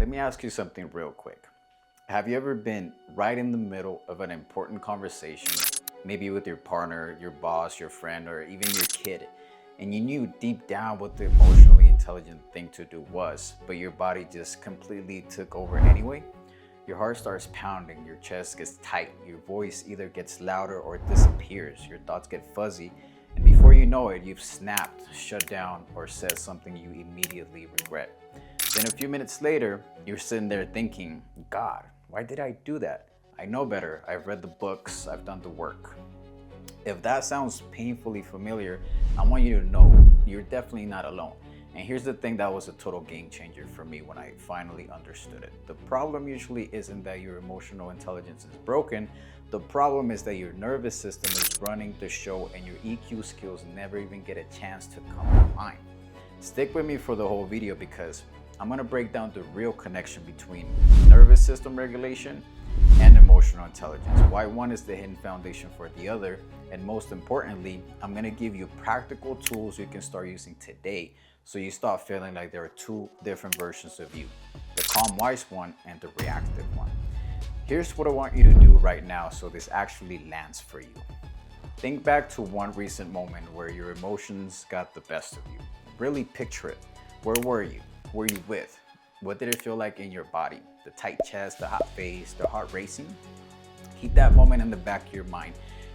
let me ask you something real quick. Have you ever been right in the middle of an important conversation, maybe with your partner, your boss, your friend, or even your kid, and you knew deep down what the emotionally intelligent thing to do was, but your body just completely took over anyway? Your heart starts pounding, your chest gets tight, your voice either gets louder or it disappears, your thoughts get fuzzy, and before you know it, you've snapped, shut down, or said something you immediately regret. Then a few minutes later, you're sitting there thinking, God, why did I do that? I know better. I've read the books, I've done the work. If that sounds painfully familiar, I want you to know you're definitely not alone. And here's the thing that was a total game changer for me when I finally understood it. The problem usually isn't that your emotional intelligence is broken. The problem is that your nervous system is running the show and your EQ skills never even get a chance to come online. Stick with me for the whole video because I'm going to break down the real connection between nervous system regulation and emotional intelligence, why one is the hidden foundation for the other, and most importantly, I'm going to give you practical tools you can start using today so you stop feeling like there are two different versions of you, the calm, wise one and the reactive one. Here's what I want you to do right now so this actually lands for you. Think back to one recent moment where your emotions got the best of you. Really picture it. Where were you? Who were you with? What did it feel like in your body? The tight chest, the hot face, the heart racing? Keep that moment in the back of your mind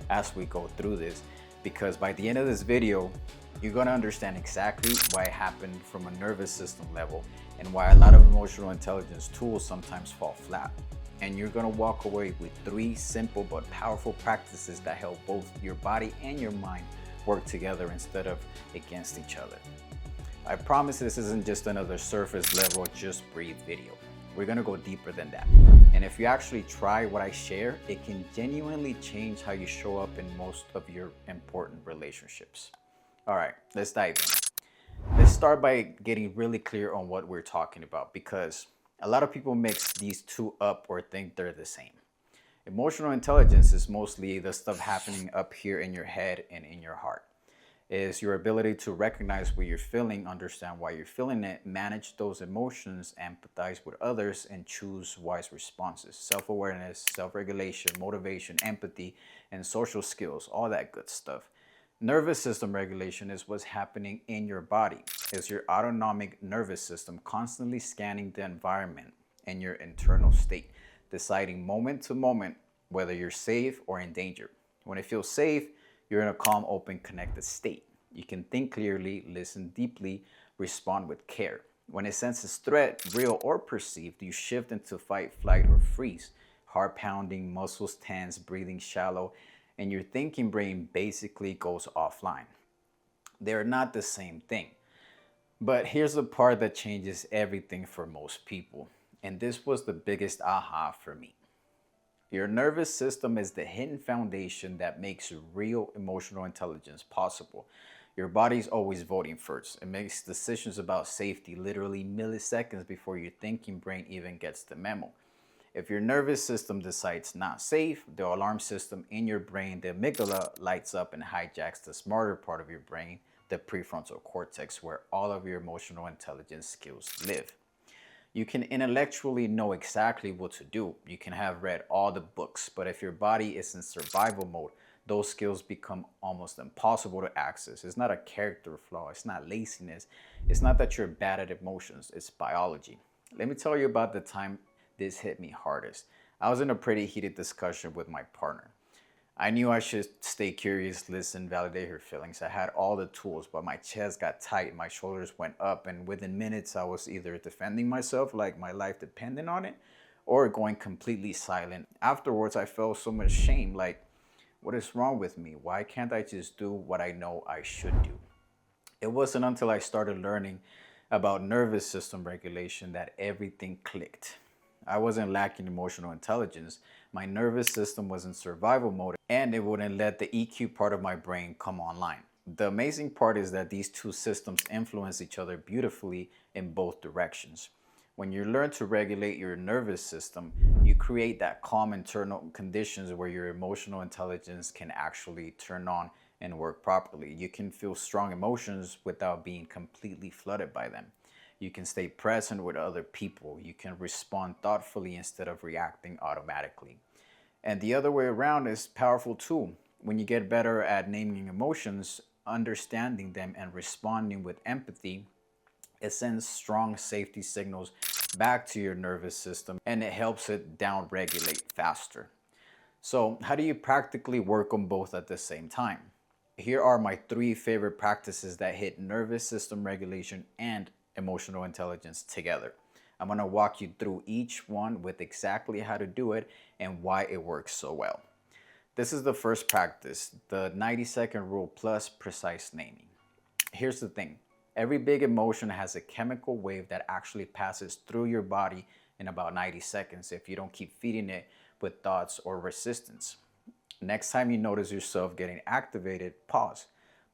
as we go through this, because by the end of this video, you're gonna understand exactly why it happened from a nervous system level and why a lot of emotional intelligence tools sometimes fall flat. And you're gonna walk away with 3 simple but powerful practices that help both your body and your mind work together instead of against each other. I promise this isn't just another surface level, just breathe video. We're gonna go deeper than that. And if you actually try what I share, it can genuinely change how you show up in most of your important relationships. All right, let's dive in. Let's start by getting really clear on what we're talking about because a lot of people mix these two up or think they're the same. Emotional intelligence is mostly the stuff happening up here in your head and in your heart. Is your ability to recognize what you're feeling, understand why you're feeling it, manage those emotions, empathize with others, and choose wise responses. Self-awareness, self-regulation, motivation, empathy, and social skills, all that good stuff. Nervous system regulation is what's happening in your body. It's your autonomic nervous system constantly scanning the environment and your internal state, deciding moment to moment whether you're safe or in danger. When it feels safe, you're in a calm, open, connected state. You can think clearly, listen deeply, respond with care. When it senses threat, real or perceived, you shift into fight, flight, or freeze. Heart pounding, muscles tense, breathing shallow, and your thinking brain basically goes offline. They're not the same thing. But here's the part that changes everything for most people. And this was the biggest aha for me. Your nervous system is the hidden foundation that makes real emotional intelligence possible. Your body's always voting first. It makes decisions about safety literally milliseconds before your thinking brain even gets the memo. If your nervous system decides not safe, the alarm system in your brain, the amygdala, lights up and hijacks the smarter part of your brain, the prefrontal cortex, where all of your emotional intelligence skills live. You can intellectually know exactly what to do. You can have read all the books, but if your body is in survival mode, those skills become almost impossible to access. It's not a character flaw. It's not laziness. It's not that you're bad at emotions. It's biology. Let me tell you about the time this hit me hardest. I was in a pretty heated discussion with my partner. I knew I should stay curious, listen, validate her feelings. I had all the tools, but my chest got tight, my shoulders went up, and within minutes I was either defending myself like my life depended on it, or going completely silent. Afterwards, I felt so much shame, like, what is wrong with me? Why can't I just do what I know I should do? It wasn't until I started learning about nervous system regulation that everything clicked. I wasn't lacking emotional intelligence. My nervous system was in survival mode and it wouldn't let the EQ part of my brain come online. The amazing part is that these two systems influence each other beautifully in both directions. When you learn to regulate your nervous system, you create that calm internal conditions where your emotional intelligence can actually turn on and work properly. You can feel strong emotions without being completely flooded by them. You can stay present with other people. You can respond thoughtfully instead of reacting automatically. And the other way around is powerful too. When you get better at naming emotions, understanding them, and responding with empathy, it sends strong safety signals back to your nervous system and it helps it downregulate faster. So, how do you practically work on both at the same time? Here are my 3 favorite practices that hit nervous system regulation and emotional intelligence together. I'm going to walk you through each one with exactly how to do it and why it works so well. This is the first practice, the 90-second rule plus precise naming. Here's the thing. Every big emotion has a chemical wave that actually passes through your body in about 90 seconds if you don't keep feeding it with thoughts or resistance. Next time you notice yourself getting activated, pause.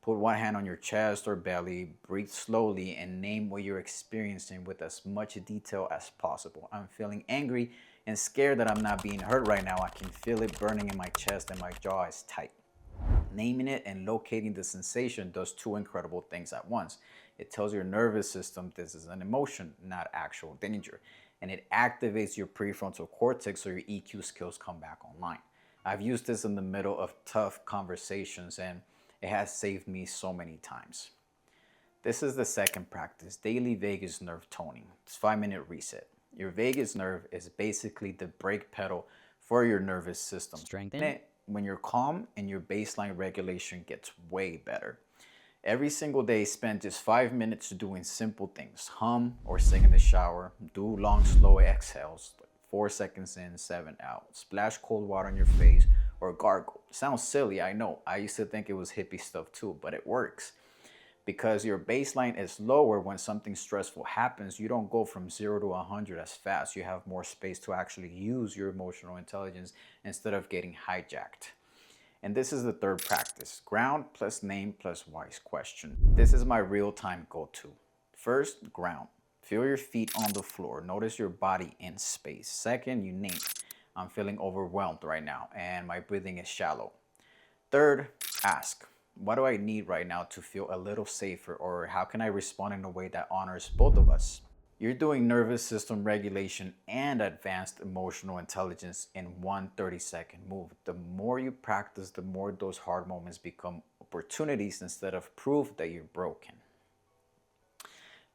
Put one hand on your chest or belly, breathe slowly, and name what you're experiencing with as much detail as possible. I'm feeling angry and scared that I'm not being heard right now. I can feel it burning in my chest and my jaw is tight. Naming it and locating the sensation does 2 incredible things at once. It tells your nervous system this is an emotion, not actual danger. And it activates your prefrontal cortex so your EQ skills come back online. I've used this in the middle of tough conversations and it has saved me so many times. This is the second practice, daily vagus nerve toning. It's 5-minute reset. Your vagus nerve is basically the brake pedal for your nervous system. Strengthen it when you're calm and your baseline regulation gets way better. Every single day, spend just 5 minutes doing simple things. Hum or sing in the shower. Do long, slow exhales, 4 seconds in, 7 out. Splash cold water on your face or gargle. Sounds silly, I know. I used to think it was hippie stuff too, but it works. Because your baseline is lower when something stressful happens, you don't go from 0 to 100 as fast. You have more space to actually use your emotional intelligence instead of getting hijacked. And this is the third practice, ground plus name plus wise question. This is my real-time go-to. First, ground. Feel your feet on the floor. Notice your body in space. Second, you name. I'm feeling overwhelmed right now and my breathing is shallow. Third, ask. What do I need right now to feel a little safer, or how can I respond in a way that honors both of us? You're doing nervous system regulation and advanced emotional intelligence in one 30-second move. The more you practice, the more those hard moments become opportunities instead of proof that you're broken.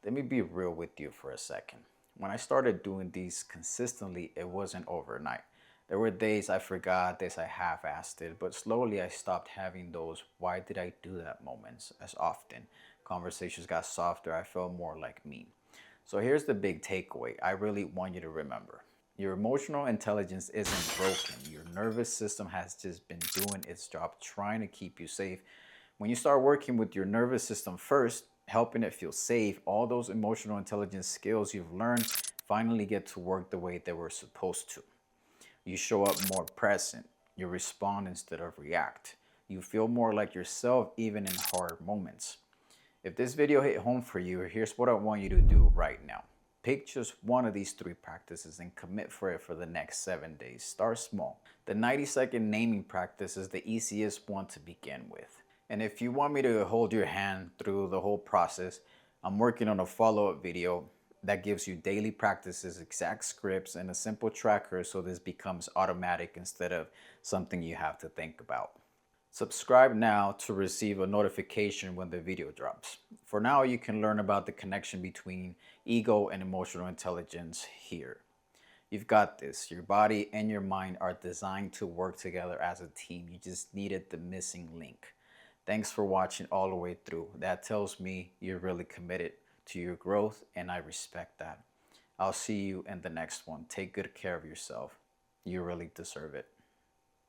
Let me be real with you for a second. When I started doing these consistently, it wasn't overnight. There were days I forgot this, I half-assed it, but slowly I stopped having those "why did I do that" moments as often. Conversations got softer, I felt more like me. So here's the big takeaway I really want you to remember. Your emotional intelligence isn't broken. Your nervous system has just been doing its job trying to keep you safe. When you start working with your nervous system first, helping it feel safe, all those emotional intelligence skills you've learned finally get to work the way they were supposed to. You show up more present. You respond instead of react. You feel more like yourself even in hard moments. If this video hit home for you, here's what I want you to do right now. Pick just one of these 3 practices and commit for it for the next 7 days. Start small. The 90-second naming practice is the easiest one to begin with. And if you want me to hold your hand through the whole process, I'm working on a follow-up video that gives you daily practices, exact scripts, and a simple tracker so this becomes automatic instead of something you have to think about. Subscribe now to receive a notification when the video drops. For now, you can learn about the connection between ego and emotional intelligence here. You've got this. Your body and your mind are designed to work together as a team. You just needed the missing link. Thanks for watching all the way through. That tells me you're really committed to your growth, and I respect that. I'll see you in the next one. Take good care of yourself. You really deserve it.